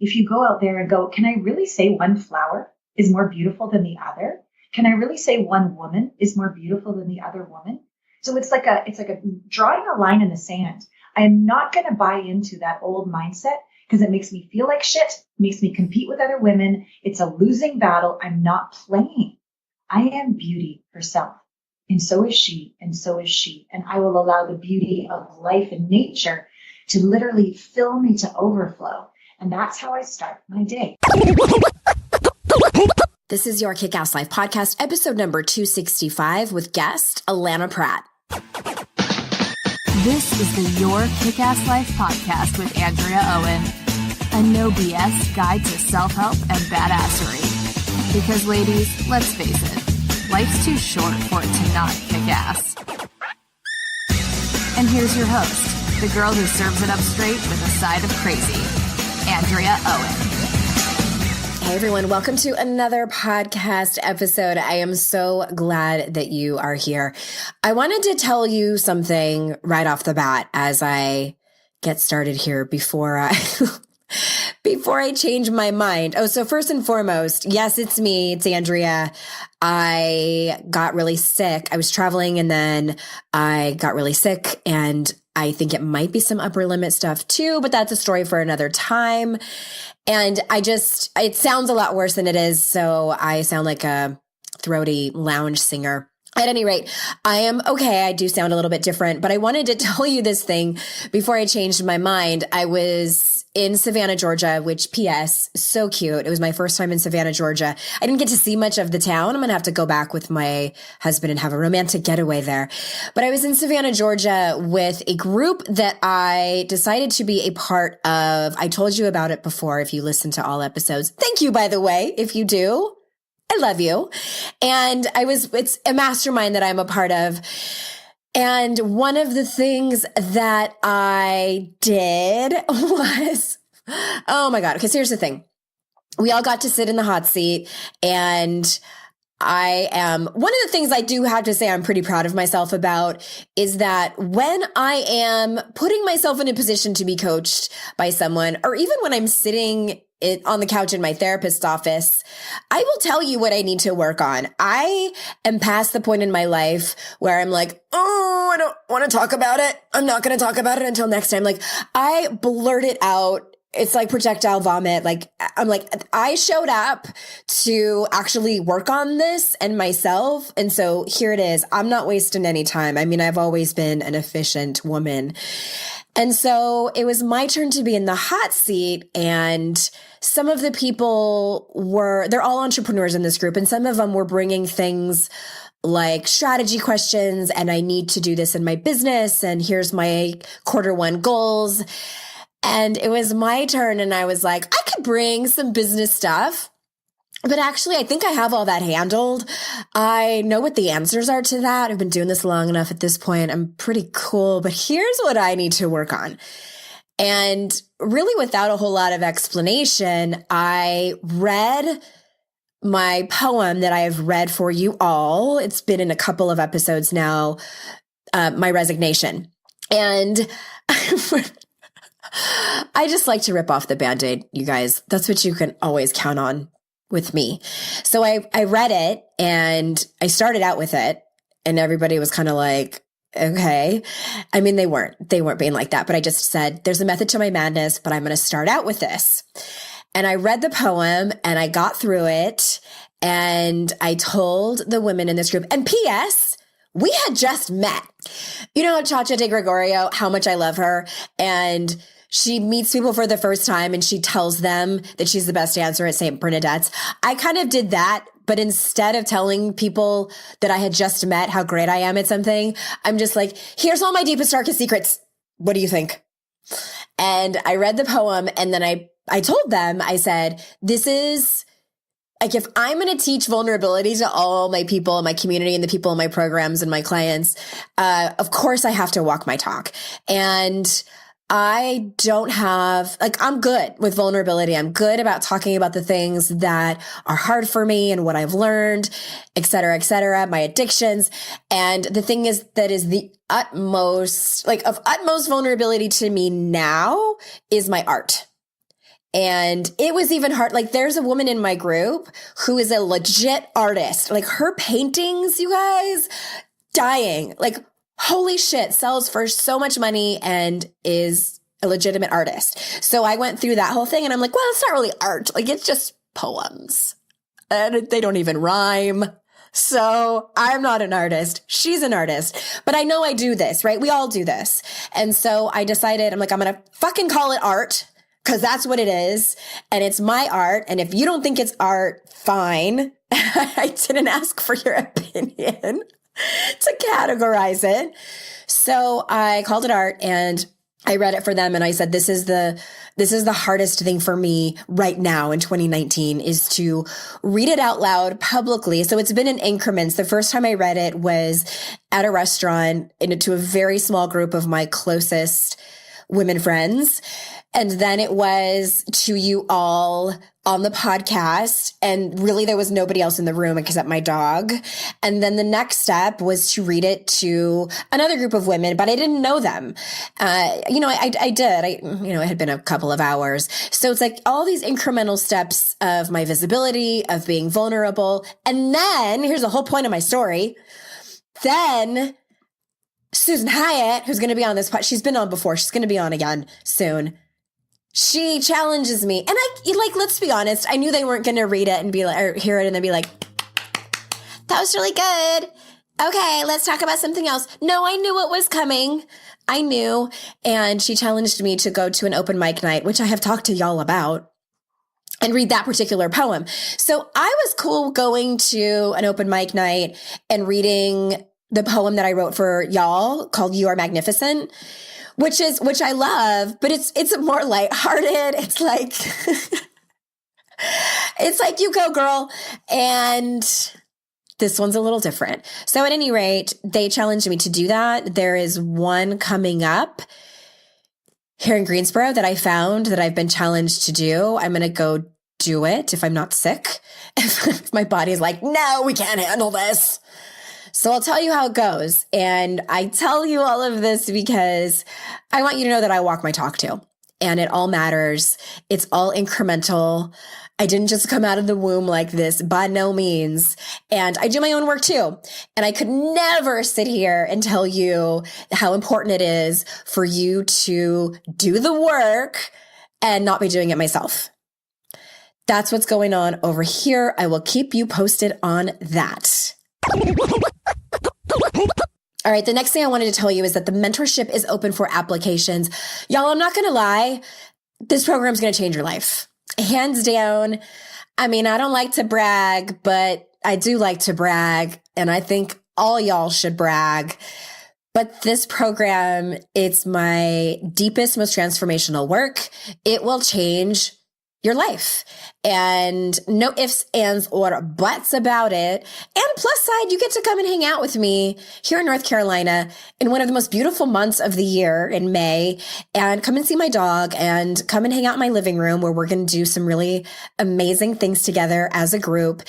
if you go out there and go, can I really say one flower is more beautiful than the other? Can I really say one woman is more beautiful than the other woman? So it's like a drawing a line in the sand. I am not going to buy into that old mindset because it makes me feel like shit, makes me compete with other women. It's a losing battle. I'm not playing. I am beauty herself. And so is she, and so is she. And I will allow the beauty of life and nature to literally fill me to overflow. And that's how I start my day. This is your Kick-Ass Life podcast, episode number 265 with guest Allana Pratt. This is the Your Kick-Ass Life podcast with Andrea Owen, a no BS guide to self-help and badassery. Because ladies, let's face it, life's too short for it to not kick ass. And here's your host, the girl who serves it up straight with a side of crazy, Andrea Owen. Hey everyone, welcome to another podcast episode. I am so glad that you are here. I wanted to tell you something right off the bat as I get started here before I change my mind. Oh, so first and foremost, yes, it's me. It's Andrea. I got really sick. I was traveling and then I got really sick, and I think it might be some upper limit stuff too, but that's a story for another time. And it sounds a lot worse than it is. So I sound like a throaty lounge singer. At any rate, I am okay. I do sound a little bit different, but I wanted to tell you this thing before I changed my mind. I was in Savannah, Georgia, which PS, so cute. It was my first time in Savannah, Georgia. I didn't get to see much of the town. I'm going to have to go back with my husband and have a romantic getaway there. But I was in Savannah, Georgia with a group that I decided to be a part of. I told you about it before if you listen to all episodes. Thank you, by the way, if you do. I love you. And it's a mastermind that I'm a part of. And one of the things that I did was, oh my God. Because here's the thing. We all got to sit in the hot seat, and one of the things I do have to say I'm pretty proud of myself about is that when I am putting myself in a position to be coached by someone, or even when I'm sitting on the couch in my therapist's office, I will tell you what I need to work on. I am past the point in my life where I'm like, oh, I don't want to talk about it. I'm not going to talk about it until next time. Like, I blurt it out. It's like projectile vomit. Like, I'm like, I showed up to actually work on this and myself. And so here it is. I'm not wasting any time. I mean, I've always been an efficient woman. And so it was my turn to be in the hot seat, and some of the people they're all entrepreneurs in this group, and some of them were bringing things like strategy questions, and I need to do this in my business, and here's my Q1 goals. And it was my turn, and I was like, I could bring some business stuff. But actually, I think I have all that handled. I know what the answers are to that. I've been doing this long enough at this point. I'm pretty cool, but here's what I need to work on. And really, without a whole lot of explanation, I read my poem that I have read for you all. It's been in a couple of episodes now, My Resignation. And I just like to rip off the Band-Aid, you guys. That's what you can always count on with me. So I read it, and I started out with it, and everybody was kind of like, okay. I mean, they weren't being like that, but I just said, there's a method to my madness, but I'm going to start out with this. And I read the poem, and I got through it, and I told the women in this group, and PS, we had just met. You know, Chacha de Gregorio, how much I love her. And she meets people for the first time, and she tells them that she's the best dancer at St. Bernadette's. I kind of did that, but instead of telling people that I had just met how great I am at something, I'm just like, here's all my deepest, darkest secrets. What do you think? And I read the poem, and then I told them, I said, this is like, if I'm going to teach vulnerability to all my people in my community and the people in my programs and my clients, of course I have to walk my talk. And I don't have, I'm good with vulnerability. I'm good about talking about the things that are hard for me and what I've learned, et cetera, my addictions. And the thing is that is the utmost, of utmost vulnerability to me now is my art. And it was even hard. Like there's a woman in my group who is a legit artist. Like her paintings, you guys, dying. Like, holy shit, sells for so much money and is a legitimate artist. So I went through that whole thing and I'm like, well, it's not really art. Like it's just poems and they don't even rhyme. So I'm not an artist. She's an artist, but I know I do this, right? We all do this. And so I decided, I'm like, I'm going to fucking call it art because that's what it is. And it's my art. And if you don't think it's art, fine. I didn't ask for your opinion to categorize it. So I called it art and I read it for them and I said, this is the hardest thing for me right now in 2019 is to read it out loud publicly. So it's been in increments. The first time I read it was at a restaurant to a very small group of my closest women friends. And then it was to you all on the podcast. And really there was nobody else in the room except my dog. And then the next step was to read it to another group of women, but I didn't know them. I did. It had been a couple of hours. So it's like all these incremental steps of my visibility, of being vulnerable. And then here's the whole point of my story. Then Susan Hyatt, who's going to be on this podcast, she's been on before. She's going to be on again soon. She challenges me. And let's be honest. I knew they weren't going to read it and be like, or hear it and then be like, that was really good. Okay, let's talk about something else. No, I knew what was coming. I knew. And she challenged me to go to an open mic night, which I have talked to y'all about, and read that particular poem. So I was cool going to an open mic night and reading the poem that I wrote for y'all called You Are Magnificent, which I love, but it's more lighthearted. It's like, it's like you go girl. And this one's a little different. So at any rate, they challenged me to do that. There is one coming up here in Greensboro that I found that I've been challenged to do. I'm going to go do it if I'm not sick. If my body's like, no, we can't handle this. So I'll tell you how it goes. And I tell you all of this because I want you to know that I walk my talk too. And it all matters. It's all incremental. I didn't just come out of the womb like this, by no means. And I do my own work too. And I could never sit here and tell you how important it is for you to do the work and not be doing it myself. That's what's going on over here. I will keep you posted on that. All right. The next thing I wanted to tell you is that the mentorship is open for applications. Y'all, I'm not going to lie. This program is going to change your life. Hands down. I mean, I don't like to brag, but I do like to brag. And I think all y'all should brag. But this program, it's my deepest, most transformational work. It will change your life. And no ifs, ands, or buts about it. And plus side, you get to come and hang out with me here in North Carolina in one of the most beautiful months of the year in May, and come and see my dog and come and hang out in my living room where we're going to do some really amazing things together as a group.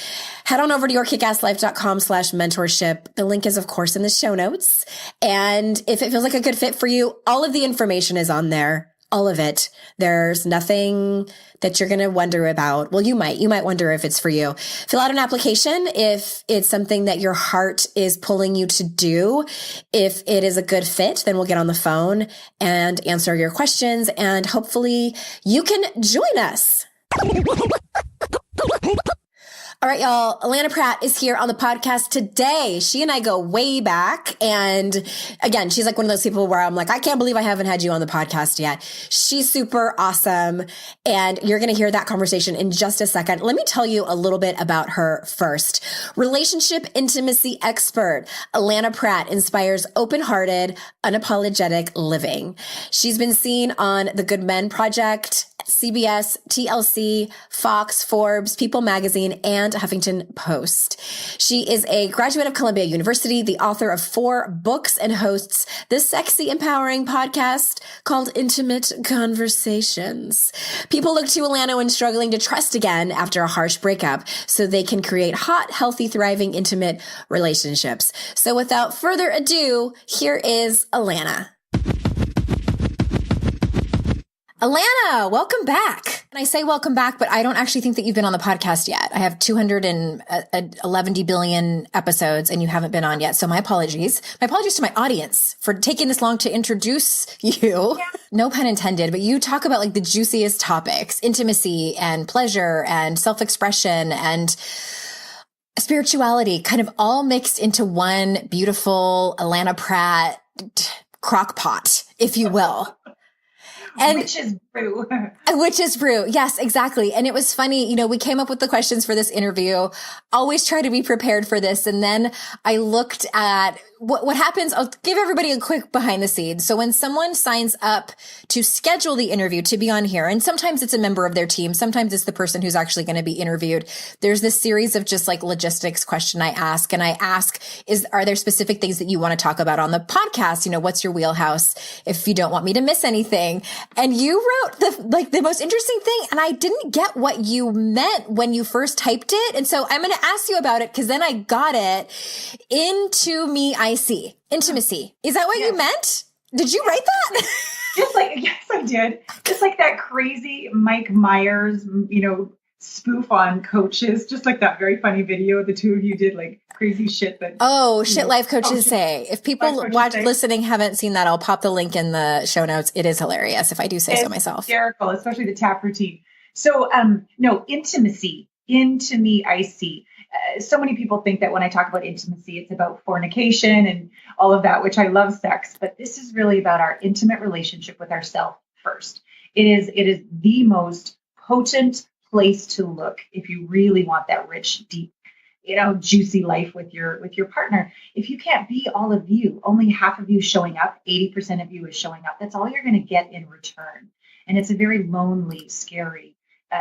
Head on over to yourkickasslife.com/mentorship. The link is, of course, in the show notes. And if it feels like a good fit for you, all of the information is on there. All of it. There's nothing that you're going to wonder about. Well, you might wonder if it's for you. Fill out an application if it's something that your heart is pulling you to do. If it is a good fit, then we'll get on the phone and answer your questions, and hopefully you can join us. All right, y'all. Allana Pratt is here on the podcast today. She and I go way back. And again, she's like one of those people where I'm like, I can't believe I haven't had you on the podcast yet. She's super awesome. And you're going to hear that conversation in just a second. Let me tell you a little bit about her first. Relationship intimacy expert, Allana Pratt inspires open-hearted, unapologetic living. She's been seen on The Good Men Project, CBS, TLC, Fox, Forbes, People Magazine, and Huffington Post. She is a graduate of Columbia University, the author of 4 books, and hosts the sexy, empowering podcast called Intimate Conversations. People look to Allana when struggling to trust again after a harsh breakup so they can create hot, healthy, thriving, intimate relationships. So without further ado, here is Allana. Allana, welcome back. And I say welcome back, but I don't actually think that you've been on the podcast yet. I have 211 billion episodes and you haven't been on yet. So my apologies. My apologies to my audience for taking this long to introduce you. Yeah. No pun intended, but you talk about like the juiciest topics, intimacy and pleasure and self-expression and spirituality, kind of all mixed into one beautiful Allana Pratt crock pot, if you will. And witch's brew. Witch's brew. Yes, exactly. And it was funny. You know, we came up with the questions for this interview, always try to be prepared for this. And then I looked at what happens. I'll give everybody a quick behind the scenes. So when someone signs up to schedule the interview to be on here, and sometimes it's a member of their team, sometimes it's the person who's actually going to be interviewed. There's this series of just like logistics question I ask. And I ask, are there specific things that you want to talk about on the podcast? You know, what's your wheelhouse if you don't want me to miss anything? And you wrote the most interesting thing. And I didn't get what you meant when you first typed it. And so I'm going to ask you about it because then I got it. Into me, I see. Intimacy. Is that what you meant? Did you write that? Just like, yes, I did. Just like that crazy Mike Myers, you know, spoof on coaches. Just like that very funny video the two of you did, like crazy shit that. Oh, shit life coaches say. If people listening haven't seen that, I'll pop the link in the show notes. It is hilarious if I do say so myself. Hysterical, especially the tap routine. So, no, intimacy. Into me, I see. So many people think that when I talk about intimacy, it's about fornication and all of that, which I love sex, but this is really about our intimate relationship with ourselves first. It is the most potent place to look if you really want that rich, deep, you know, juicy life with your partner. If you can't be all of you, only half of you showing up, 80% of you is showing up. That's all you're going to get in return. And it's a very lonely, scary,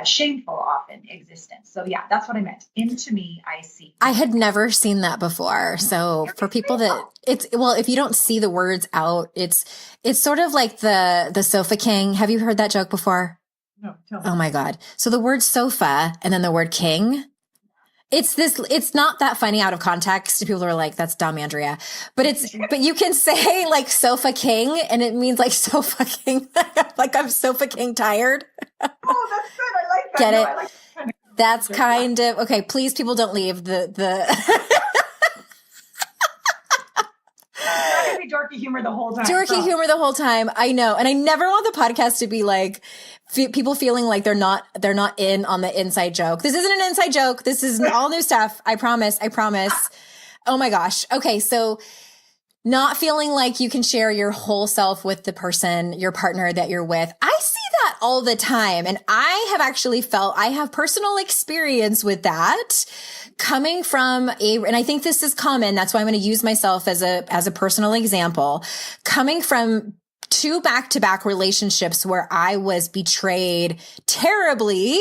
shameful often existence. So yeah, that's what I meant. Into me, I see. I had never seen that before. So for people that if you don't see the words out, it's sort of like the sofa king. Have you heard that joke before? No, tell me. Oh my God. So the word sofa and then the word king, it's not that funny out of context. People are like, that's dumb, Andrea. But you can say like sofa king and it means like so fucking, like I'm so fucking tired. Oh, that's good. I like that. Get it? I like that kind of that's kind of, okay, please people don't leave the Not gonna be dorky humor the whole time. Dorky humor the whole time. I know. And I never want the podcast to be like people feeling like they're not in on the inside joke. This isn't an inside joke. This is all new stuff. I promise. Oh my gosh. Okay. So not feeling like you can share your whole self with the person, your partner that you're with. I see that all the time. And I have actually felt I have personal experience with that coming from and I think this is common. That's why I'm going to use myself as a personal example, coming from 2 back-to-back relationships where I was betrayed terribly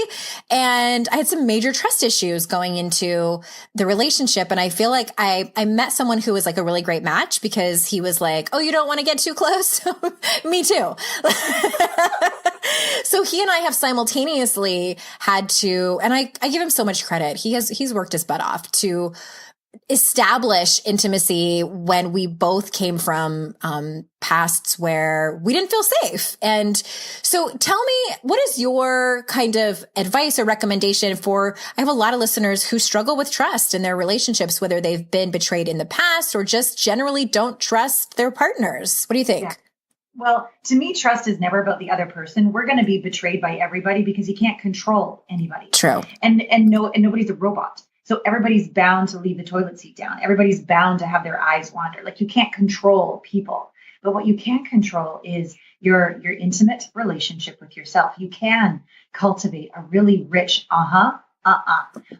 and I had some major trust issues going into the relationship. And I feel like I met someone who was like a really great match because he was like, oh, you don't want to get too close? Me too. So he and I have simultaneously had to, and I give him so much credit. He's worked his butt off to establish intimacy when we both came from pasts where we didn't feel safe. And so tell me, what is your kind of advice or recommendation for, I have a lot of listeners who struggle with trust in their relationships, whether they've been betrayed in the past or just generally don't trust their partners. What do you think? Yeah. Well, to me, trust is never about the other person. We're going to be betrayed by everybody because you can't control anybody. True. And nobody's a robot. So everybody's bound to leave the toilet seat down. Everybody's bound to have their eyes wander. Like you can't control people. But what you can control is your intimate relationship with yourself. You can cultivate a really rich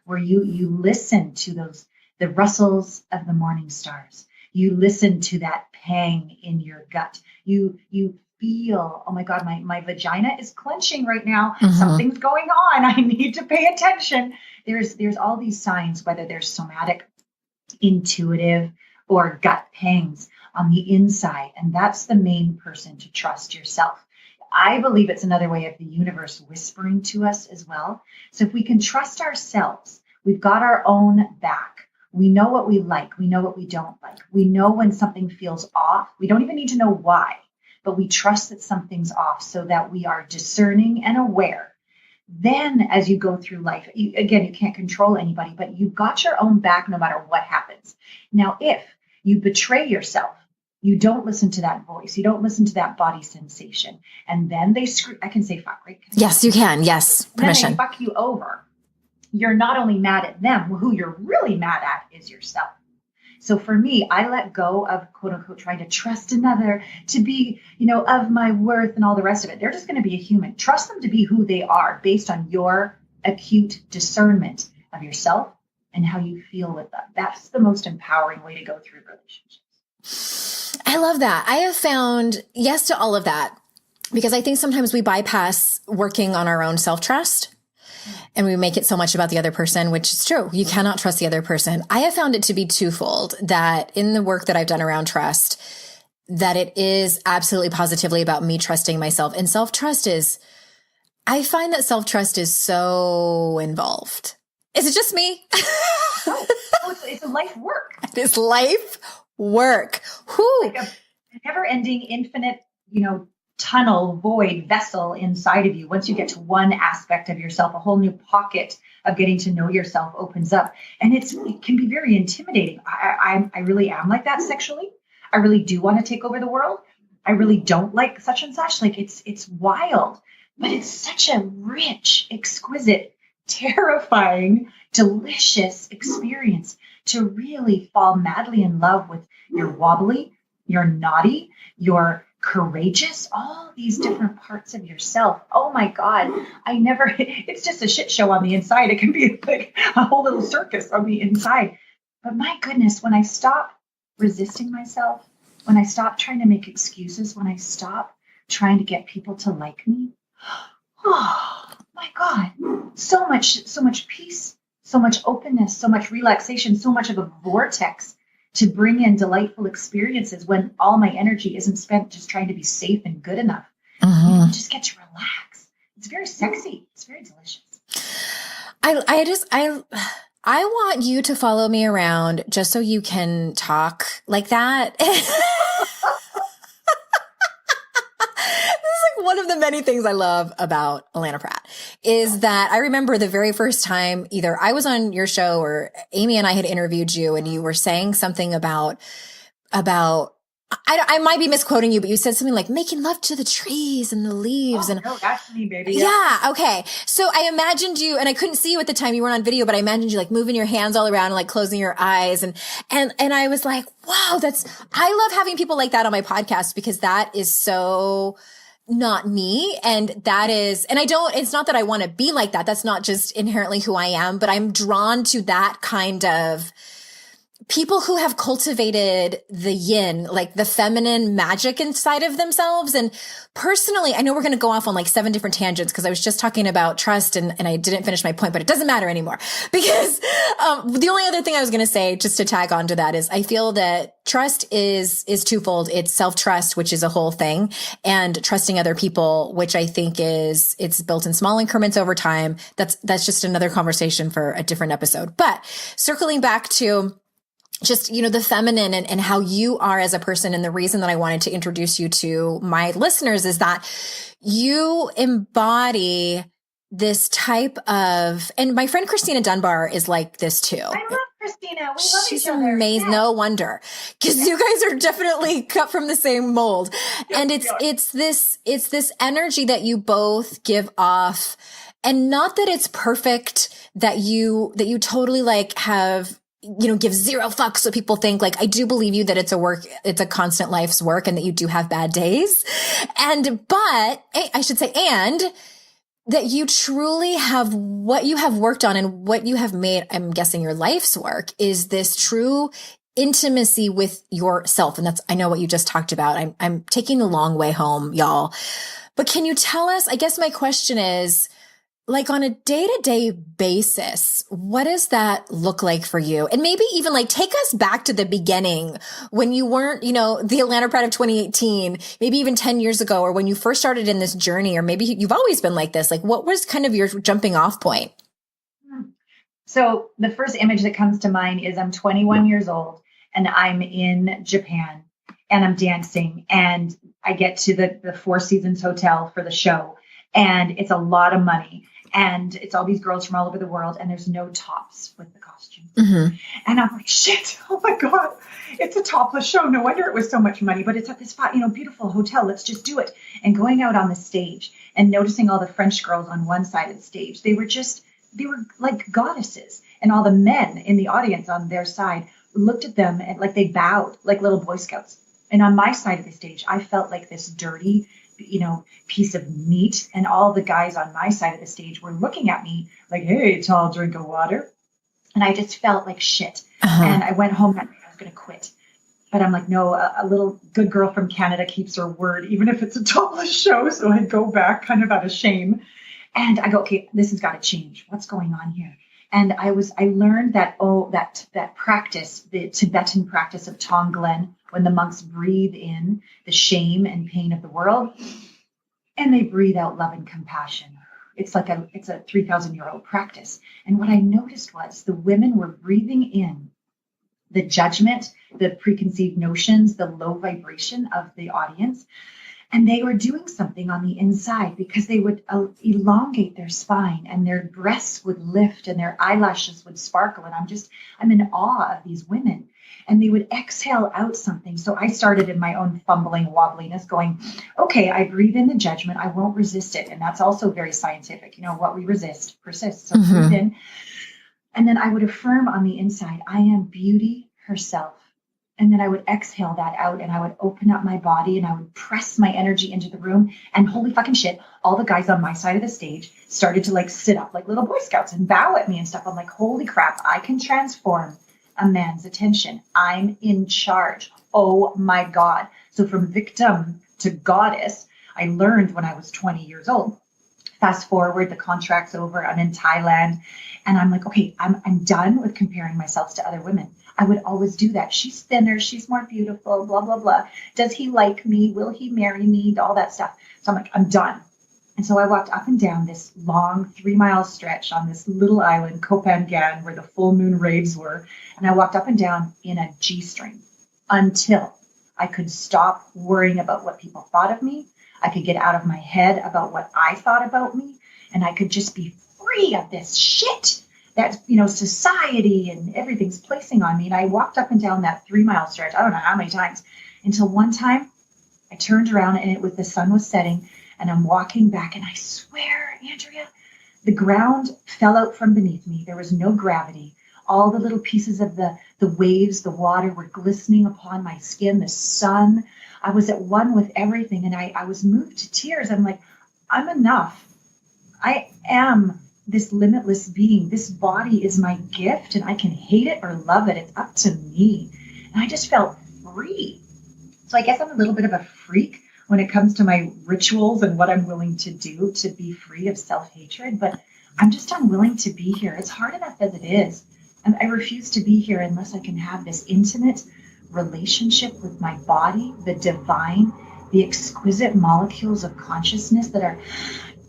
where you listen to the rustles of the morning stars. You listen to that pang in your gut. You feel, oh my God, my vagina is clenching right now. Mm-hmm. Something's going on. I need to pay attention. There's all these signs, whether they're somatic, intuitive, or gut pangs on the inside. And that's the main person to trust yourself. I believe it's another way of the universe whispering to us as well. So if we can trust ourselves, we've got our own back. We know what we like. We know what we don't like. We know when something feels off. We don't even need to know why. but we trust that something's off so that we are discerning and aware. Then as you go through life, again, you can't control anybody, but you've got your own back no matter what happens. Now, if you betray yourself, you don't listen to that voice, you don't listen to that body sensation, and then they screw, I can say fuck, right? Yes, you can. Yes. Permission. Then they fuck you over. You're not only mad at them, who you're really mad at is yourself. So for me, I let go of quote unquote trying to trust another to be, of my worth and all the rest of it. They're just going to be a human. Trust them to be who they are based on your acute discernment of yourself and how you feel with them. That's the most empowering way to go through relationships. I love that. I have found yes to all of that because I think sometimes we bypass working on our own self-trust. And we make it so much about the other person, which is true. You cannot trust the other person. I have found it to be twofold, that in the work that I've done around trust, that it is absolutely positively about me trusting myself. And self-trust I find that self-trust is so involved. Is it just me? No, it's a life work. It is life work. Whew. Like a never-ending, infinite, tunnel, void, vessel inside of you. Once you get to one aspect of yourself, a whole new pocket of getting to know yourself opens up. And it can be very intimidating. I really am like that sexually. I really do want to take over the world. I really don't like such and such. Like it's wild, but it's such a rich, exquisite, terrifying, delicious experience to really fall madly in love with your wobbly, your naughty, your courageous, all these different parts of yourself. Oh my God. It's just a shit show on the inside. It can be like a whole little circus on the inside. But my goodness, when I stop resisting myself, when I stop trying to make excuses, when I stop trying to get people to like me, oh my God, so much peace, so much openness, so much relaxation, so much of a vortex to bring in delightful experiences when all my energy isn't spent just trying to be safe and good enough. You just get to relax. It's very sexy. It's very delicious. I want you to follow me around just so you can talk like that. One of the many things I love about Allana Pratt is that I remember the very first time either I was on your show or Amy and I had interviewed you and you were saying something about I might be misquoting you, but you said something like making love to the trees and the leaves. No, that's me, baby. Yeah. Okay. So I imagined you, and I couldn't see you at the time, you weren't on video, but I imagined you like moving your hands all around and like closing your eyes. And I was like, wow, I love having people like that on my podcast because that is so not me. And it's not that I want to be like that. That's not just inherently who I am, but I'm drawn to that kind of people who have cultivated the yin, like the feminine magic inside of themselves. And personally, I know we're going to go off on like 7 different tangents because I was just talking about trust and I didn't finish my point, but it doesn't matter anymore because the only other thing I was going to say just to tag on to that is I feel that trust is twofold. It's self-trust, which is a whole thing, and trusting other people, which I think it's built in small increments over time. That's just another conversation for a different episode. But circling back to just, the feminine and how you are as a person. And the reason that I wanted to introduce you to my listeners is that you embody this type of, and my friend Christina Dunbar is like this too. I love Christina. We love She's each other. amazing. Yeah. No wonder. Cause you guys are definitely cut from the same mold. Yeah, and it's this energy that you both give off, and not that it's perfect, that you totally like have, give zero fucks. So people think like, I do believe you that it's a constant life's work and that you do have bad days. And that you truly have what you have worked on and what you have made, I'm guessing your life's work is this true intimacy with yourself. And I know what you just talked about. I'm taking the long way home, y'all. But can you tell us, I guess my question is, like on a day-to-day basis, what does that look like for you? And maybe even like take us back to the beginning when you weren't, the Allana Pratt of 2018, maybe even 10 years ago, or when you first started in this journey, or maybe you've always been like this. Like what was kind of your jumping off point? So the first image that comes to mind is I'm 21 years old and I'm in Japan. and I'm dancing, and I get to the Four Seasons Hotel for the show, and it's a lot of money, and it's all these girls from all over the world, and there's no tops with the costumes. Mm-hmm. And I'm like, shit, oh my God, it's a topless show. No wonder it was so much money, but it's at this, beautiful hotel. Let's just do it. And going out on the stage and noticing all the French girls on one side of the stage, they were like goddesses. And all the men in the audience on their side looked at them and like they bowed like little Boy Scouts. And on my side of the stage, I felt like this dirty, piece of meat. And all the guys on my side of the stage were looking at me like, hey, tall drink of water. And I just felt like shit. Uh-huh. And I went home that night. I was going to quit. But I'm like, no, a little good girl from Canada keeps her word, even if it's a topless show. So I go back kind of out of shame. And I go, okay, this has got to change. What's going on here? And I learned that, that practice, the Tibetan practice of Tonglen, when the monks breathe in the shame and pain of the world, and they breathe out love and compassion. It's a 3,000-year-old practice. And what I noticed was the women were breathing in the judgment, the preconceived notions, the low vibration of the audience. And they were doing something on the inside because they would elongate their spine and their breasts would lift and their eyelashes would sparkle. And I'm in awe of these women. And they would exhale out something. So I started in my own fumbling wobbliness going, okay, I breathe in the judgment. I won't resist it. And that's also very scientific. What we resist persists. So breathe in. And then I would affirm on the inside, I am beauty herself. And then I would exhale that out and I would open up my body and I would press my energy into the room. And holy fucking shit, all the guys on my side of the stage started to like sit up like little Boy Scouts and bow at me and stuff. I'm like, holy crap, I can transform a man's attention. I'm in charge. Oh my God. So from victim to goddess, I learned when I was 20 years old. Fast forward, the contract's over. I'm in Thailand and I'm like, okay, I'm done with comparing myself to other women. I would always do that. She's thinner. She's more beautiful, blah, blah, blah. Does he like me? Will he marry me? All that stuff. So I'm like, I'm done. And so I walked up and down this long 3-mile stretch on this little island, Koh Phangan, where the full moon raves were. And I walked up and down in a G-string until I could stop worrying about what people thought of me. I could get out of my head about what I thought about me. And I could just be free of this shit that, society and everything's placing on me. And I walked up and down that 3-mile stretch, I don't know how many times, until one time I turned around and the sun was setting and I'm walking back and I swear, Andrea, the ground fell out from beneath me. There was no gravity. All the little pieces of the waves, the water were glistening upon my skin, the sun. I was at one with everything and I was moved to tears. I'm like, I'm enough. I am this limitless being. This body is my gift and I can hate it or love it. It's up to me. And I just felt free. So I guess I'm a little bit of a freak when it comes to my rituals and what I'm willing to do to be free of self-hatred. But I'm just unwilling to be here. It's hard enough as it is. And I refuse to be here unless I can have this intimate relationship with my body, the divine, the exquisite molecules of consciousness that are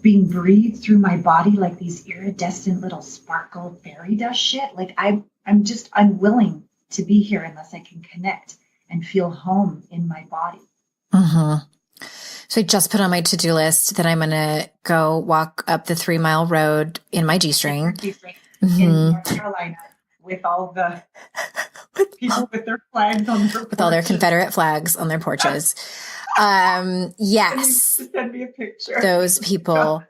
being breathed through my body like these iridescent little sparkle fairy dust shit. Like I'm just unwilling to be here unless I can connect and feel home in my body. Mm-hmm. So I just put on my to-do list that I'm going to go walk up the 3-mile road in my G-string. In North Carolina with all the people with their flags on their porches. With all their Confederate flags on their porches. Yes. Send me a picture. Those people.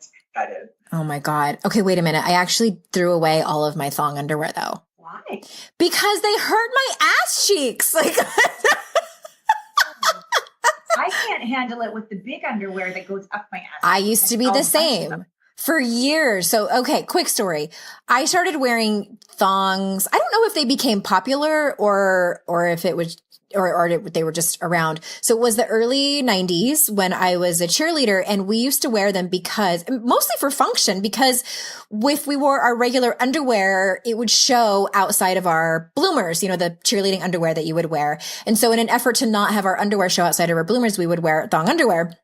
Oh my God. Okay, wait a minute. I actually threw away all of my thong underwear though. Why? Because they hurt my ass cheeks. Like I can't handle it with the big underwear that goes up my ass. I used to be the same for years. So, okay, quick story. I started wearing thongs. I don't know if they became popular or if it was or they were just around. So it was the early 90s when I was a cheerleader and we used to wear them because mostly for function, because if we wore our regular underwear, it would show outside of our bloomers, the cheerleading underwear that you would wear. And so in an effort to not have our underwear show outside of our bloomers, we would wear thong underwear.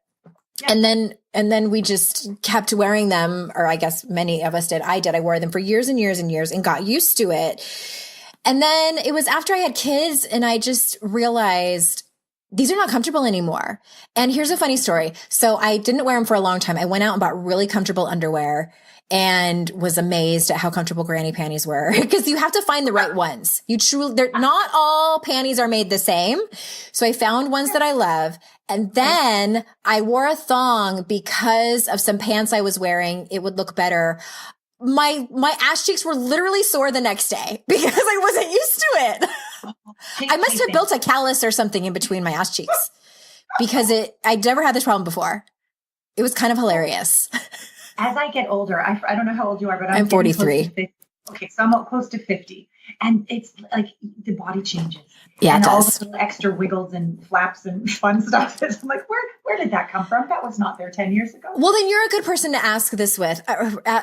Yeah. And then we just kept wearing them, or I guess many of us did. I did. I wore them for years and years and years and got used to it. And then it was after I had kids and I just realized these are not comfortable anymore. And here's a funny story. So I didn't wear them for a long time. I went out and bought really comfortable underwear and was amazed at how comfortable granny panties were, because you have to find the right ones. They're not all panties are made the same. So I found ones that I love. And then I wore a thong because of some pants I was wearing. It would look better. My ass cheeks were literally sore the next day because I wasn't used to it. I must have built a callus or something in between my ass cheeks because I'd never had this problem before. It was kind of hilarious. As I get older, I don't know how old you are, but I'm 43. Okay, so I'm close to 50. And it's like the body changes. Yeah, and it all does. the little extra wiggles and flaps and fun stuff. I'm like, where did that come from? That was not there 10 years ago. Well, then you're a good person to ask this with.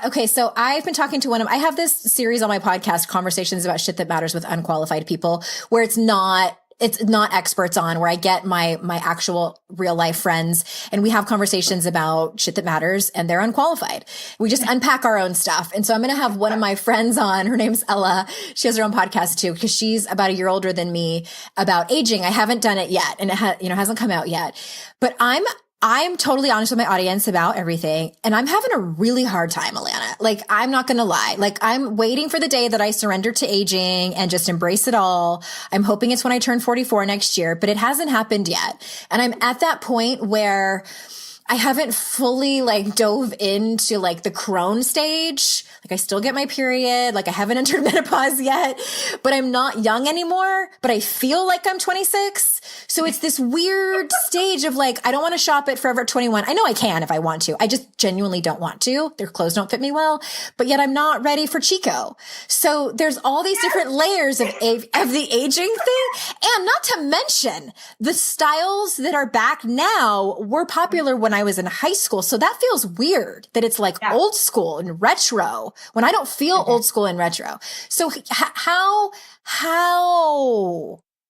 Okay, so I've been talking to I have this series on my podcast, Conversations About Shit That Matters with Unqualified People, where it's not experts on, where I get my actual real life friends and we have conversations about shit that matters and they're unqualified. We just unpack our own stuff. And so I'm going to have one of my friends on. Her name's Ella. She has her own podcast too, because she's about a year older than me, about aging. I haven't done it yet and it hasn't come out yet, but I'm totally honest with my audience about everything. And I'm having a really hard time, Allana. Like, I'm not going to lie. Like, I'm waiting for the day that I surrender to aging and just embrace it all. I'm hoping it's when I turn 44 next year, but it hasn't happened yet. And I'm at that point where I haven't fully dove into the crone stage. I still get my period. I haven't entered menopause yet, but I'm not young anymore, but I feel like I'm 26. So it's this weird stage of I don't want to shop at Forever 21. I know I can if I want to. I just genuinely don't want to. Their clothes don't fit me well, but yet I'm not ready for Chico. So there's all these different layers of the aging thing. And not to mention the styles that are back now were popular when I was in high school. So that feels weird that it's old school and retro when I don't feel old school and retro. So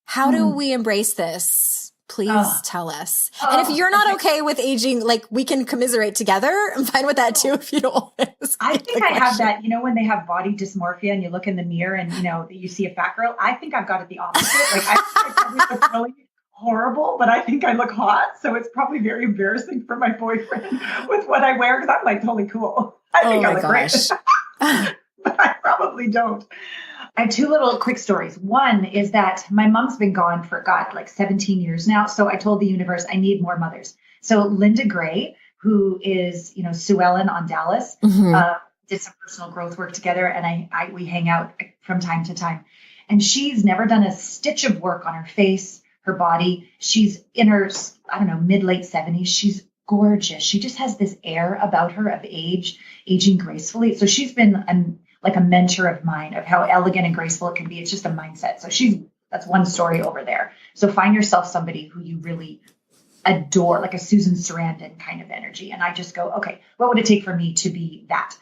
how do we embrace this? Please tell us. And if you're not okay with aging, we can commiserate together. I'm fine with that too if you don't want to. I think I have that, when they have body dysmorphia and you look in the mirror and, you see a fat girl, I think I've got it the opposite. I probably look really horrible, but I think I look hot. So it's probably very embarrassing for my boyfriend with what I wear because I'm totally cool. I think I look great. But I probably don't. I have two little quick stories. One is that my mom's been gone for 17 years now. So I told the universe I need more mothers. So Linda Gray, who is, Sue Ellen on Dallas, did some personal growth work together. And we hang out from time to time. And she's never done a stitch of work on her face, her body. She's in her, mid-late 70s. She's gorgeous. She just has this air about her of aging gracefully. So she's been a mentor of mine of how elegant and graceful it can be. It's just a mindset. So that's one story over there. So find yourself somebody who you really adore, like a Susan Sarandon kind of energy. And I just go, okay, what would it take for me to be that?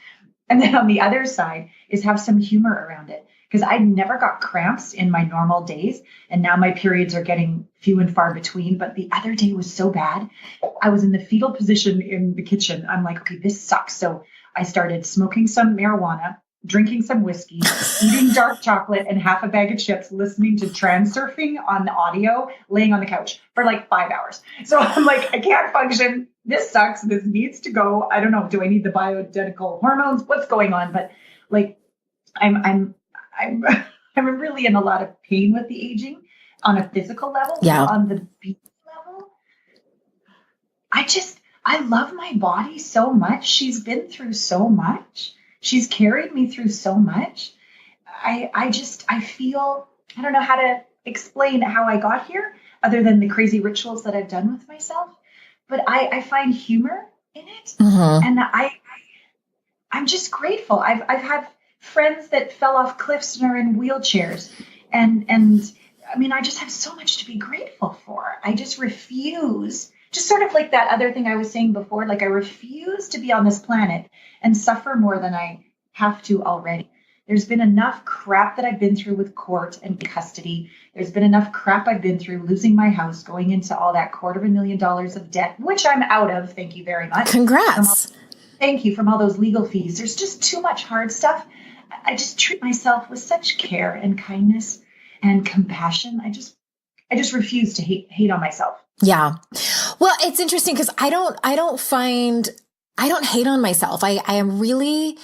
And then on the other side is have some humor around it. Because I never got cramps in my normal days. And now my periods are getting few and far between. But the other day was so bad. I was in the fetal position in the kitchen. I'm like, okay, this sucks. So I started smoking some marijuana, drinking some whiskey, eating dark chocolate and half a bag of chips, listening to Transurfing on the audio, laying on the couch for 5 hours. So I'm like, I can't function. This sucks. This needs to go. I don't know. Do I need the bioidentical hormones? What's going on? But I'm really in a lot of pain with the aging on a physical level. Yeah. On the being level, I love my body so much. She's been through so much. She's carried me through so much. I feel, I don't know how to explain how I got here other than the crazy rituals that I've done with myself. But I find humor in it. Mm-hmm. And I'm just grateful. I've had friends that fell off cliffs and are in wheelchairs. And I mean, I just have so much to be grateful for. I just refuse, just sort of like that other thing I was saying before, I refuse to be on this planet and suffer more than I have to already. There's been enough crap that I've been through with court and custody. There's been enough crap I've been through, losing my house, going into all that $250,000 of debt, which I'm out of. Thank you very much. Congrats. Thank you, from all those legal fees. There's just too much hard stuff. I just treat myself with such care and kindness and compassion. I just refuse to hate on myself. Yeah. Well, it's interesting because I don't hate on myself. I am really,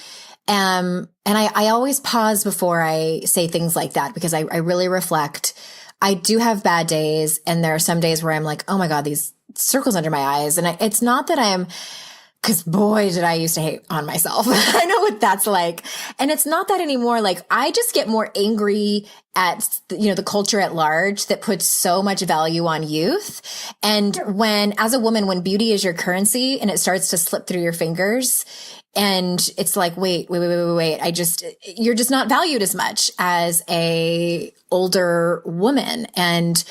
and I always pause before I say things like that because I really reflect. I do have bad days, and there are some days where I'm like, oh my God, these circles under my eyes. And it's not that because boy, did I used to hate on myself. I know what that's like. And it's not that anymore. Like I just get more angry at, the culture at large that puts so much value on youth. And as a woman, when beauty is your currency and it starts to slip through your fingers, and it's like, wait, you're just not valued as much as a older woman. And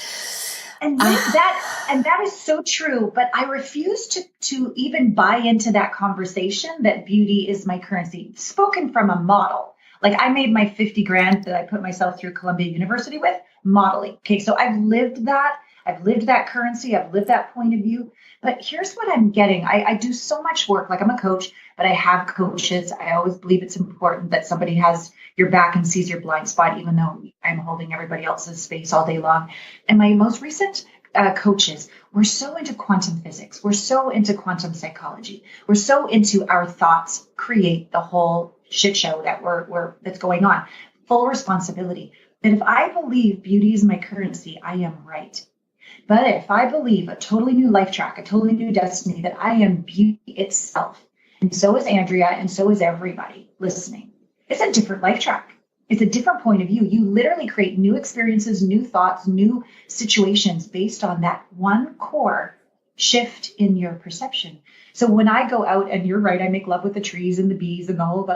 that is so true. But I refuse to even buy into that conversation that beauty is my currency, spoken from a model. Like I made my 50 grand that I put myself through Columbia University with modeling. Okay. So I've lived that currency. I've lived that point of view. But here's what I'm getting. I do so much work. Like I'm a coach, but I have coaches. I always believe it's important that somebody has your back and sees your blind spot, even though I'm holding everybody else's space all day long. And my most recent coaches, we're so into quantum physics. We're so into quantum psychology. We're so into our thoughts create the whole shit show that that's going on. Full responsibility. But if I believe beauty is my currency, I am right. But if I believe a totally new life track, a totally new destiny, that I am beauty itself, and so is Andrea, and so is everybody listening, it's a different life track. It's a different point of view. You literally create new experiences, new thoughts, new situations based on that one core shift in your perception. So when I go out, and you're right, I make love with the trees and the bees and the whole,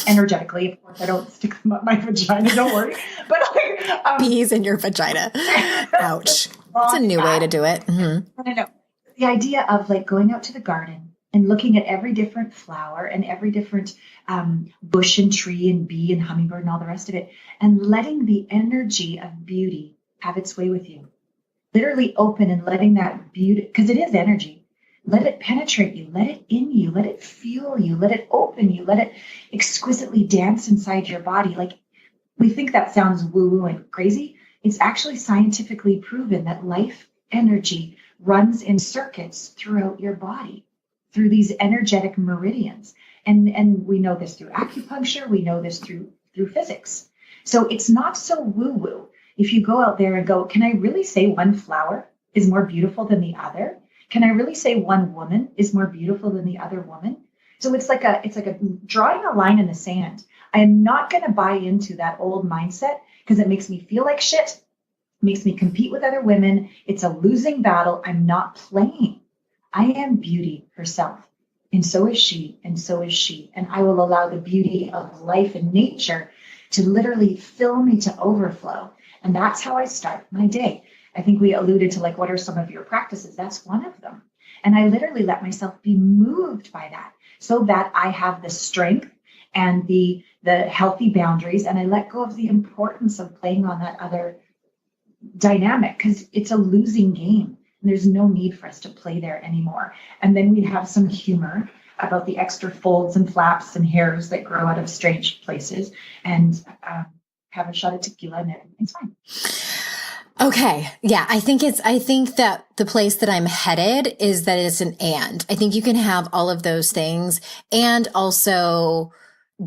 energetically, of course, I don't stick them up my vagina, don't worry. But bees in your vagina. Ouch. That's a new way to do it. Mm-hmm. I know. The idea of like going out to the garden and looking at every different flower and every different bush and tree and bee and hummingbird and all the rest of it, and letting the energy of beauty have its way with you. Literally open and letting that beauty, because it is energy, let it penetrate you, let it in you, let it fuel you, let it open you, let it exquisitely dance inside your body. Like we think that sounds woo-woo and crazy. It's actually scientifically proven that life energy runs in circuits throughout your body, through these energetic meridians. And we know this through acupuncture. We know this through physics. So it's not so woo-woo. If you go out there and go, can I really say one flower is more beautiful than the other? Can I really say one woman is more beautiful than the other woman? So it's like a drawing a line in the sand. I am not going to buy into that old mindset because it makes me feel like shit, makes me compete with other women. It's a losing battle. I'm not playing. I am beauty herself. And so is she, and so is she. And I will allow the beauty of life and nature to literally fill me to overflow. And that's how I start my day. I think we alluded to like, what are some of your practices? That's one of them. And I literally let myself be moved by that so that I have the strength and the healthy boundaries. And I let go of the importance of playing on that other dynamic because it's a losing game. And there's no need for us to play there anymore. And then we have some humor about the extra folds and flaps and hairs that grow out of strange places, and have a shot of tequila and everything's fine. Okay. Yeah. I think that the place that I'm headed is that it's an and. I think you can have all of those things and also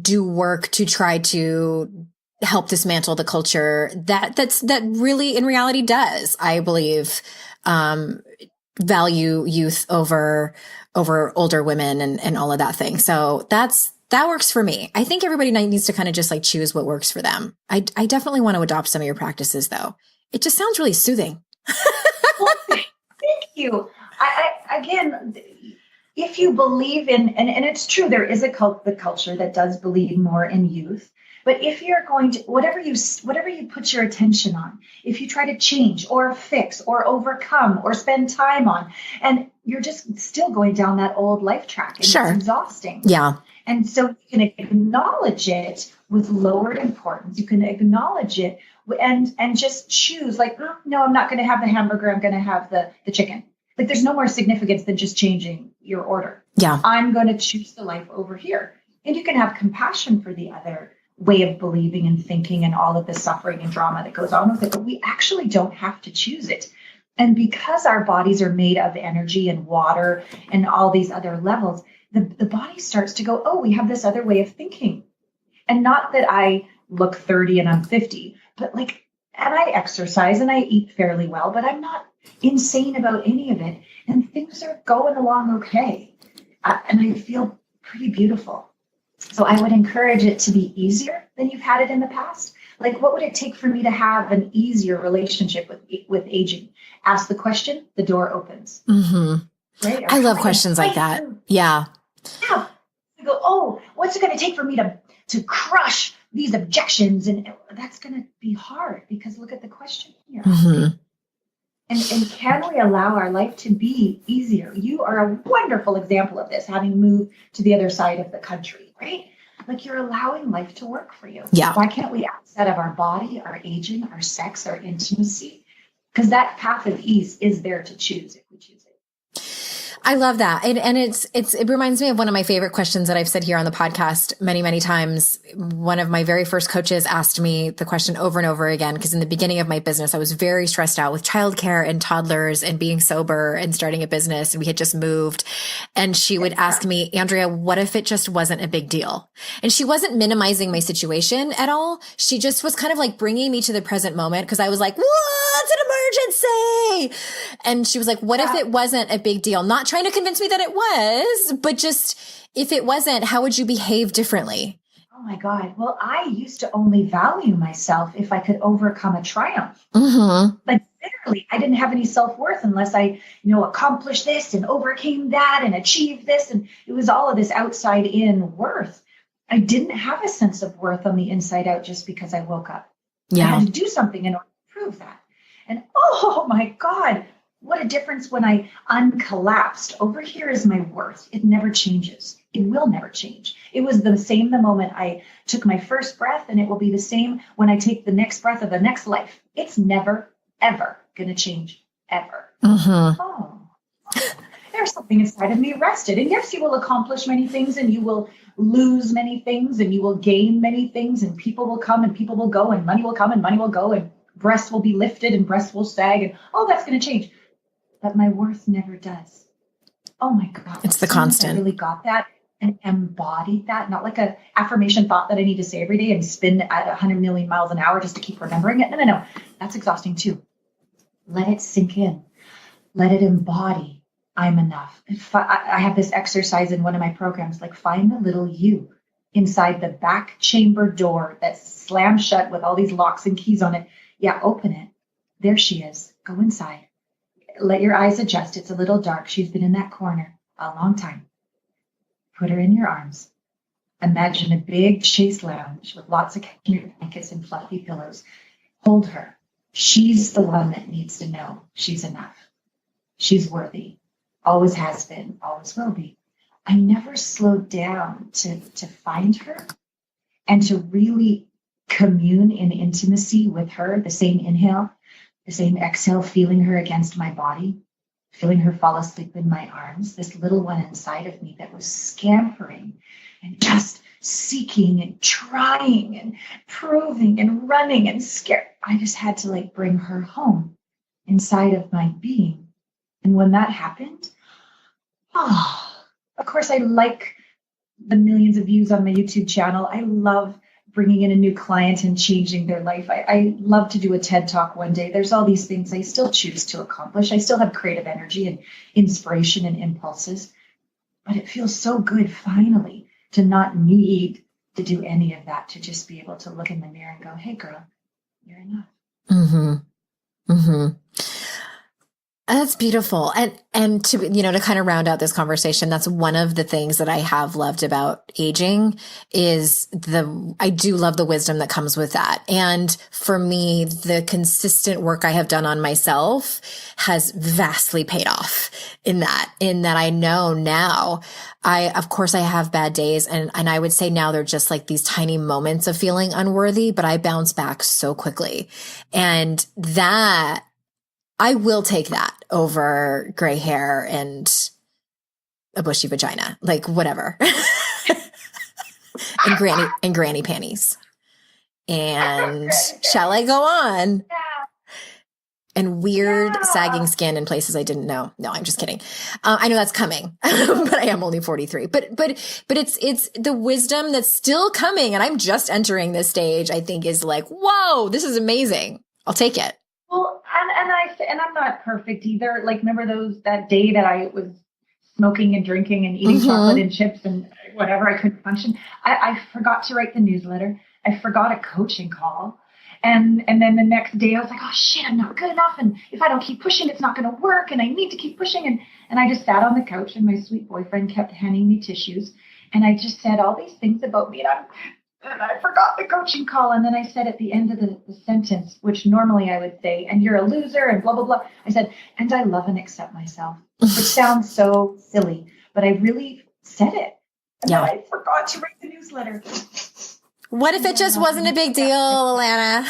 do work to try to help dismantle the culture that really in reality does, I believe, value youth over older women and all of that thing. So that works for me. I think everybody needs to kind of just like choose what works for them. I definitely want to adopt some of your practices though. It just sounds really soothing. Well, thank you. I again, if you believe in, and it's true, there is the culture that does believe more in youth. But if you're going to, whatever you put your attention on, if you try to change or fix or overcome or spend time on, and you're just still going down that old life track, and sure. It's exhausting. Yeah. And so you can acknowledge it with lowered importance. You can acknowledge it and just choose like, oh, no, I'm not going to have the hamburger. I'm going to have the chicken. Like there's no more significance than just changing your order. Yeah. I'm going to choose the life over here. And you can have compassion for the other way of believing and thinking and all of the suffering and drama that goes on with it, but we actually don't have to choose it. And because our bodies are made of energy and water and all these other levels, the body starts to go, oh, we have this other way of thinking. And not that I look 30 and I'm 50, but like, and I exercise and I eat fairly well, but I'm not insane about any of it. And things are going along okay. And I feel pretty beautiful. So I would encourage it to be easier than you've had it in the past. Like, what would it take for me to have an easier relationship with aging? Ask the question, the door opens. Mm-hmm. Right? I love questions like that. Yeah. Yeah. I go, oh, what's it going to take for me to crush these objections? And that's going to be hard because look at the question here. Mm-hmm. And can we allow our life to be easier? You are a wonderful example of this, having moved to the other side of the country, right? Like you're allowing life to work for you. Yeah. Why can't we outset of our body, our aging, our sex, our intimacy? Because that path of ease is there to choose if we choose it. I love that. And it reminds me of one of my favorite questions that I've said here on the podcast many, many times. One of my very first coaches asked me the question over and over again, because in the beginning of my business, I was very stressed out with childcare and toddlers and being sober and starting a business. And we had just moved. And she would ask me, Andrea, what if it just wasn't a big deal? And she wasn't minimizing my situation at all. She just was kind of like bringing me to the present moment because I was like, what's an emergency? And she was like, what if it wasn't a big deal? Not trying to convince me that it was, but just if it wasn't, how would you behave differently? Oh my God. Well, I used to only value myself if I could overcome a triumph. Mm-hmm. Like literally, I didn't have any self-worth unless I, accomplished this and overcame that and achieved this. And it was all of this outside in worth. I didn't have a sense of worth on the inside out just because I woke up. Yeah. I had to do something in order to prove that. And oh my God, what a difference when I uncollapsed. Over here is my worth. It never changes. It will never change. It was the same the moment I took my first breath, and it will be the same when I take the next breath of the next life. It's never, ever going to change, ever. Mm-hmm. Oh, there's something inside of me rested. And yes, you will accomplish many things, and you will lose many things, and you will gain many things, and people will come and people will go, and money will come and money will go, and breasts will be lifted and breasts will sag, and all that's going to change. But my worth never does. Oh my God. It's the constant. I really got that and embodied that, not like a affirmation thought that I need to say every day and spin at 100 million miles an hour just to keep remembering it. No. That's exhausting too. Let it sink in. Let it embody. I'm enough. I have this exercise in one of my programs, like find the little you inside the back chamber door that's slammed shut with all these locks and keys on it. Yeah, open it. There she is. Go inside. Let your eyes adjust. It's a little dark. She's been in that corner a long time. Put her in your arms. Imagine a big chaise lounge with lots of cashmere blankets and fluffy pillows. Hold her. She's the one that needs to know she's enough. She's worthy. Always has been. Always will be. I never slowed down to find her and to really commune in intimacy with her. The same inhale, the same exhale, feeling her against my body, feeling her fall asleep in my arms, this little one inside of me that was scampering and just seeking and trying and proving and running and scared. I just had to bring her home inside of my being. And when that happened, of course, I like the millions of views on my YouTube channel. I love bringing in a new client and changing their life. I love to do a TED Talk one day. There's all these things I still choose to accomplish. I still have creative energy and inspiration and impulses, but it feels so good finally to not need to do any of that, to just be able to look in the mirror and go, hey girl, you're enough. Mm-hmm. Mm-hmm. That's beautiful. And to, to kind of round out this conversation, that's one of the things that I have loved about aging is I do love the wisdom that comes with that. And for me, the consistent work I have done on myself has vastly paid off in that I know now of course I have bad days and I would say now they're just like these tiny moments of feeling unworthy, but I bounce back so quickly. And that I will take that over gray hair and a bushy vagina, like whatever. and granny panties. And shall I go on? Yeah. And weird sagging skin in places I didn't know. No, I'm just kidding. I know that's coming, but I am only 43. But it's the wisdom that's still coming, and I'm just entering this stage. I think is like, whoa, this is amazing. I'll take it. Well, and I'm not perfect either. Like, remember that day that I was smoking and drinking and eating chocolate and chips and whatever, I couldn't function. I forgot to write the newsletter. I forgot a coaching call. And then the next day I was like, oh shit, I'm not good enough. And if I don't keep pushing, it's not going to work. And I need to keep pushing. And I just sat on the couch, and my sweet boyfriend kept handing me tissues. And I just said all these things about me. And I forgot the coaching call. And then I said at the end of the sentence, which normally I would say, and you're a loser and blah, blah, blah. I said, and I love and accept myself, which sounds so silly, but I really said it. And then I forgot to write the newsletter. What if it just wasn't a big deal, Allana?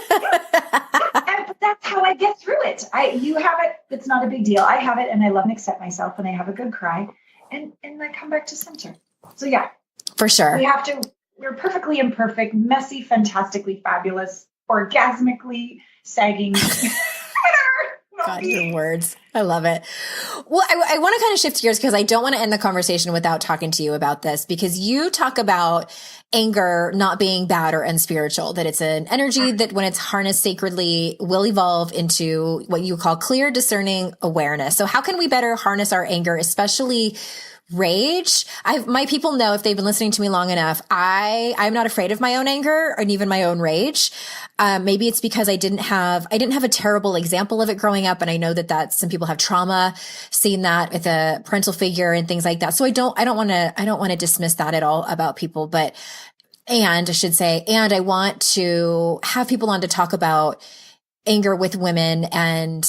But that's how I get through it. You have it. It's not a big deal. I have it, and I love and accept myself, and I have a good cry, and I come back to center. So yeah, for sure. We're perfectly imperfect, messy, fantastically fabulous, orgasmically sagging. God, your words. I love it. Well, I want to kind of shift gears because I don't want to end the conversation without talking to you about this, because you talk about anger not being bad or unspiritual, that it's an energy that when it's harnessed sacredly will evolve into what you call clear, discerning awareness. So how can we better harness our anger, especially rage? My people know, if they've been listening to me long enough, I'm not afraid of my own anger and even my own rage. Maybe it's because I didn't have a terrible example of it growing up. And I know that some people have trauma, seeing that with a parental figure and things like that. So I don't want to dismiss that at all about people, and I want to have people on to talk about anger with women, and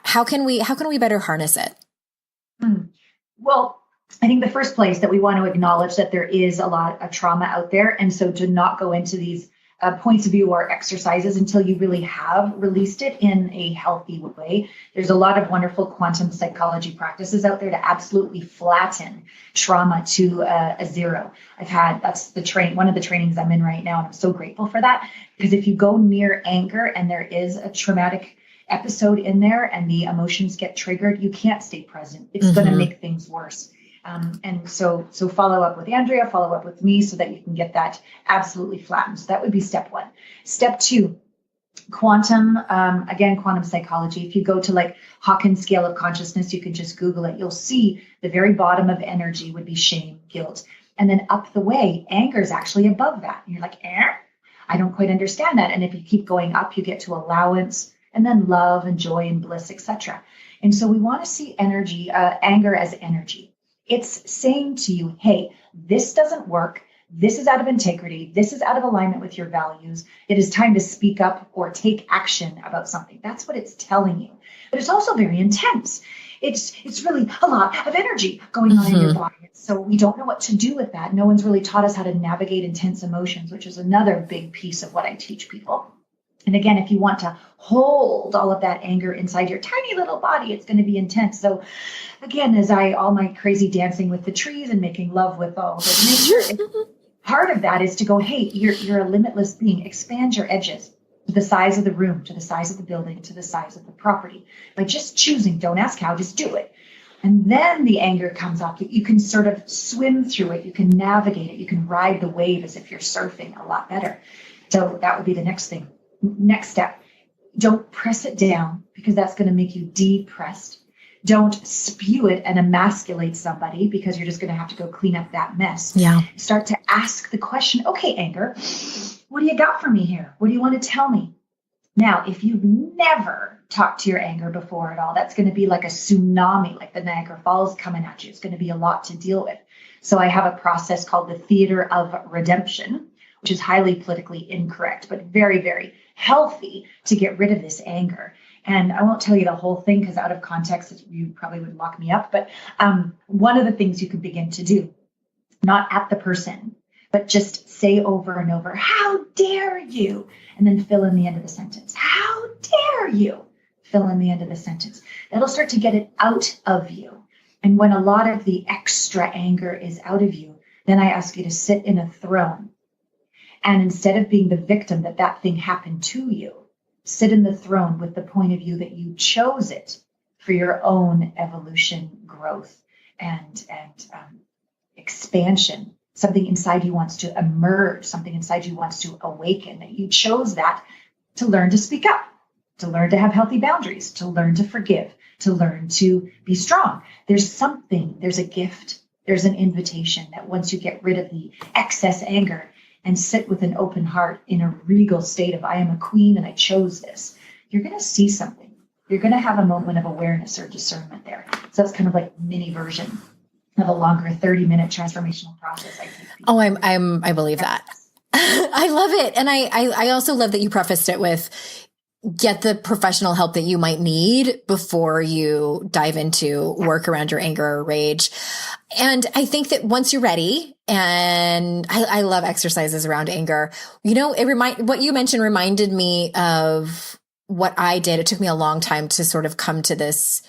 how can we better harness it? Well, I think the first place that we want to acknowledge that there is a lot of trauma out there. And so to not go into these points of view or exercises until you really have released it in a healthy way. There's a lot of wonderful quantum psychology practices out there to absolutely flatten trauma to a zero. That's one of the trainings I'm in right now. And I'm so grateful for that, because if you go near anger and there is a traumatic episode in there and the emotions get triggered, you can't stay present. It's going to make things worse. And so follow up with Andrea, follow up with me so that you can get that absolutely flattened. So that would be step one. Step two, quantum psychology. If you go to like Hawkins scale of consciousness, you can just Google it. You'll see the very bottom of energy would be shame, guilt. And then up the way, anger is actually above that. And you're like, I don't quite understand that. And if you keep going up, you get to allowance, and then love and joy and bliss, etc. And so we want to see anger as energy. It's saying to you, hey, this doesn't work. This is out of integrity. This is out of alignment with your values. It is time to speak up or take action about something. That's what it's telling you. But it's also very intense. It's really a lot of energy going on in your body. So we don't know what to do with that. No one's really taught us how to navigate intense emotions, which is another big piece of what I teach people. And again, if you want to hold all of that anger inside your tiny little body, it's going to be intense. So again, all my crazy dancing with the trees and making love with all the nature, part of that is to go, hey, you're a limitless being. Expand your edges to the size of the room, to the size of the building, to the size of the property. By just choosing, don't ask how, just do it. And then the anger comes up. You can sort of swim through it. You can navigate it. You can ride the wave as if you're surfing a lot better. So that would be the next thing. Next step, don't press it down, because that's going to make you depressed. Don't spew it and emasculate somebody, because you're just going to have to go clean up that mess. Yeah. Start to ask the question, okay, anger, what do you got for me here? What do you want to tell me? Now, if you've never talked to your anger before at all, that's going to be like a tsunami, like the Niagara Falls coming at you. It's going to be a lot to deal with. So I have a process called the theater of redemption, which is highly politically incorrect, but very, very healthy to get rid of this anger. And I won't tell you the whole thing, because out of context, you probably would lock me up. But one of the things you could begin to do, not at the person, but just say over and over, how dare you? And then fill in the end of the sentence. How dare you? Fill in the end of the sentence. That'll start to get it out of you. And when a lot of the extra anger is out of you, then I ask you to sit in a throne And instead of being the victim that thing happened to you, sit in the throne with the point of view that you chose it for your own evolution, growth, and expansion. Something inside you wants to emerge, something inside you wants to awaken, that you chose that to learn to speak up, to learn to have healthy boundaries, to learn to forgive, to learn to be strong. There's something, there's a gift, there's an invitation that once you get rid of the excess anger and sit with an open heart in a regal state of I am a queen and I chose this, you're going to see something. You're going to have a moment of awareness or discernment there. So that's kind of like a mini version of a longer 30-minute transformational process. I think. Oh, I believe that. I love it. And I also love that you prefaced it with get the professional help that you might need before you dive into work around your anger or rage. And I think that once you're ready, and I love exercises around anger, what you mentioned reminded me of what I did. It took me a long time to sort of come to this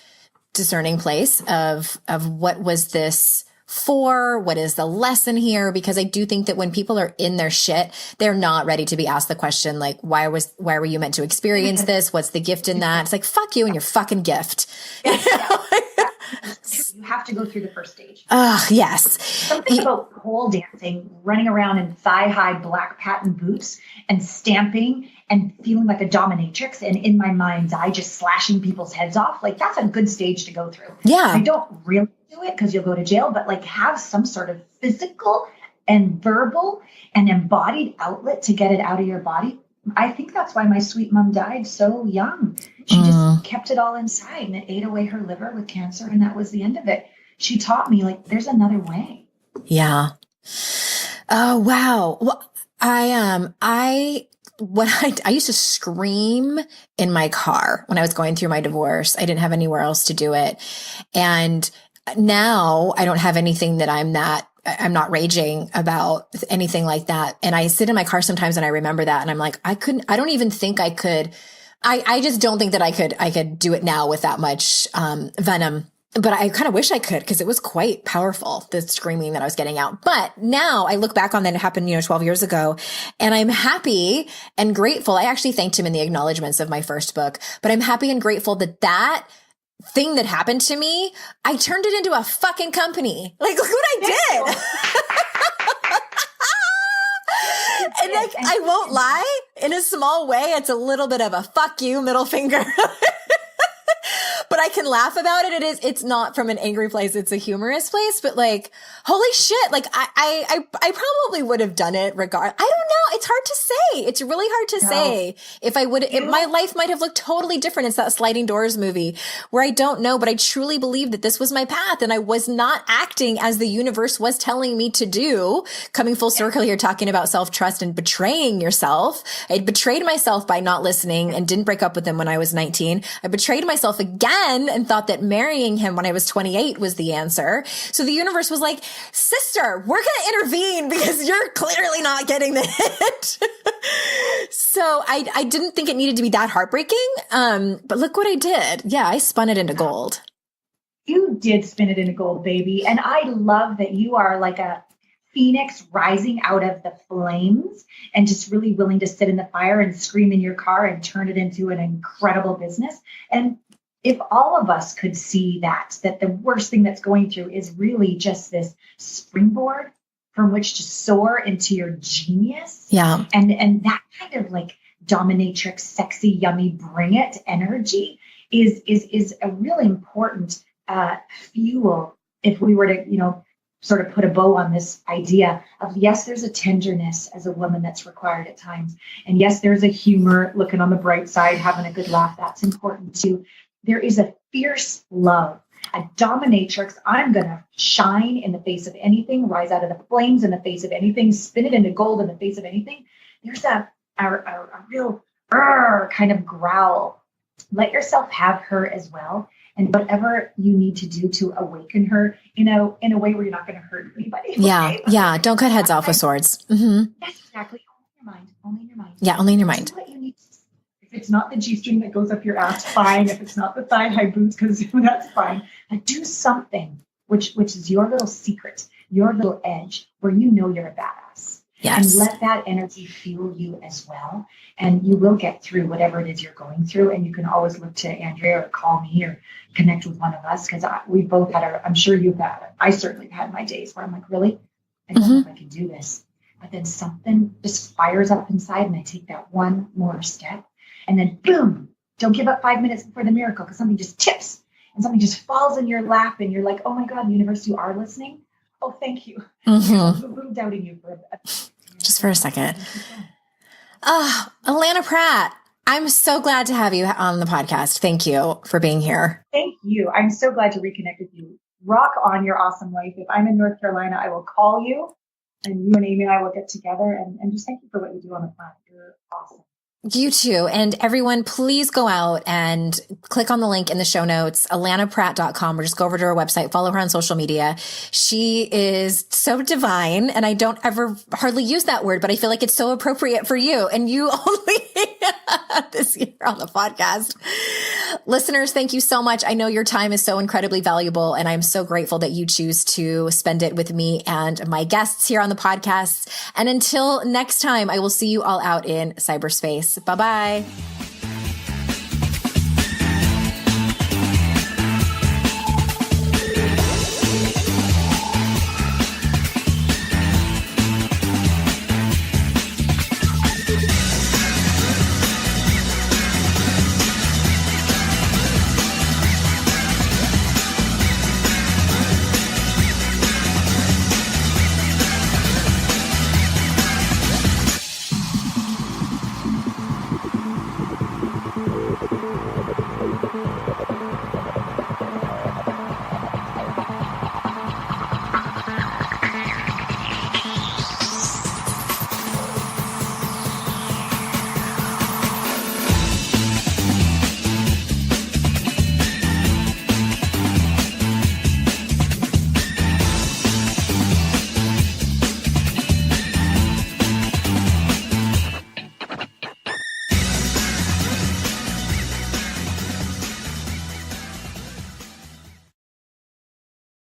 discerning place of what was this for? What is the lesson here? Because I do think that when people are in their shit, they're not ready to be asked the question, like, why were you meant to experience this? What's the gift in that? It's like, fuck you and your fucking gift. You have to go through the first stage. Yes. Something about pole dancing, running around in thigh-high black patent boots and stamping and feeling like a dominatrix, and in my mind's eye, just slashing people's heads off. Like, that's a good stage to go through. Yeah. I don't really do it because you'll go to jail, but like have some sort of physical and verbal and embodied outlet to get it out of your body. I think that's why my sweet mom died so young. She just kept it all inside, and it ate away her liver with cancer, and that was the end of it. She taught me, like, there's another way. Yeah. Oh, wow. Well, I used to scream in my car when I was going through my divorce. I didn't have anywhere else to do it. And now I don't have anything that I'm not raging about anything like that. And I sit in my car sometimes and I remember that. And I'm like, I don't even think I could, I just don't think that I could do it now with that much, venom. But I kind of wish I could, because it was quite powerful, the screaming that I was getting out. But now I look back on that, it happened, 12 years ago, and I'm happy and grateful. I actually thanked him in the acknowledgments of my first book, but I'm happy and grateful that thing that happened to me, I turned it into a fucking company. Like, look what I did. And like, I won't lie, in a small way, it's a little bit of a fuck you middle finger. But I can laugh about it. It's not from an angry place. It's a humorous place, but like, holy shit. Like I probably would have done it I don't know. It's hard to say. It's really hard to say. If I would, my life might have looked totally different. It's that Sliding Doors movie where I don't know, but I truly believe that this was my path and I was not acting as the universe was telling me to do. Coming full circle here, talking about self-trust and betraying yourself. I betrayed myself by not listening and didn't break up with him when I was 19. I betrayed myself again and thought that marrying him when I was 28 was the answer. So the universe was like, sister, we're going to intervene because you're clearly not getting the hit. So I didn't think it needed to be that heartbreaking. But look what I did. Yeah, I spun it into gold. You did spin it into gold, baby. And I love that you are like a phoenix rising out of the flames and just really willing to sit in the fire and scream in your car and turn it into an incredible business. And if all of us could see that the worst thing that's going through is really just this springboard from which to soar into your genius. Yeah. And that kind of like dominatrix, sexy, yummy, bring it energy is a really important fuel if we were to, sort of put a bow on this idea of, yes, there's a tenderness as a woman that's required at times. And yes, there's a humor, looking on the bright side, having a good laugh. That's important too. There is a fierce love, a dominatrix. I'm going to shine in the face of anything, rise out of the flames in the face of anything, spin it into gold in the face of anything. There's a real kind of growl. Let yourself have her as well. And whatever you need to do to awaken her in a way where you're not going to hurt anybody. Yeah. Okay? Yeah. Don't cut heads off with swords. Mm-hmm. Yes, exactly. Only in your mind. Yeah. Only in your mind. Do what you need to. If it's not the G-string that goes up your ass, fine. If it's not the thigh-high boots, because that's fine. But do something which is your little secret, your little edge, where you're a badass. Yes. And let that energy fuel you as well. And you will get through whatever it is you're going through. And you can always look to Andrea or call me or connect with one of us, because we both had I'm sure you've had, I certainly have had my days where I'm like, really? I don't know if I can do this. But then something just fires up inside and I take that one more step. And then boom, don't give up 5 minutes before the miracle, because something just tips and something just falls in your lap and you're like, oh my God, universe, you are listening. Oh, thank you. Mm-hmm. A little doubting you for just for a second. Allana Pratt, I'm so glad to have you on the podcast. Thank you for being here. Thank you. I'm so glad to reconnect with you. Rock on your awesome life. If I'm in North Carolina, I will call you, and you and Amy and I will get together, and just thank you for what you do on the planet. You're awesome. You too. And everyone, please go out and click on the link in the show notes, allanapratt.com, or just go over to her website, follow her on social media. She is so divine. And I don't ever hardly use that word, but I feel like it's so appropriate for you. And you only this year on the podcast. Listeners, thank you so much. I know your time is so incredibly valuable, and I'm so grateful that you choose to spend it with me and my guests here on the podcast. And until next time, I will see you all out in cyberspace. Bye-bye.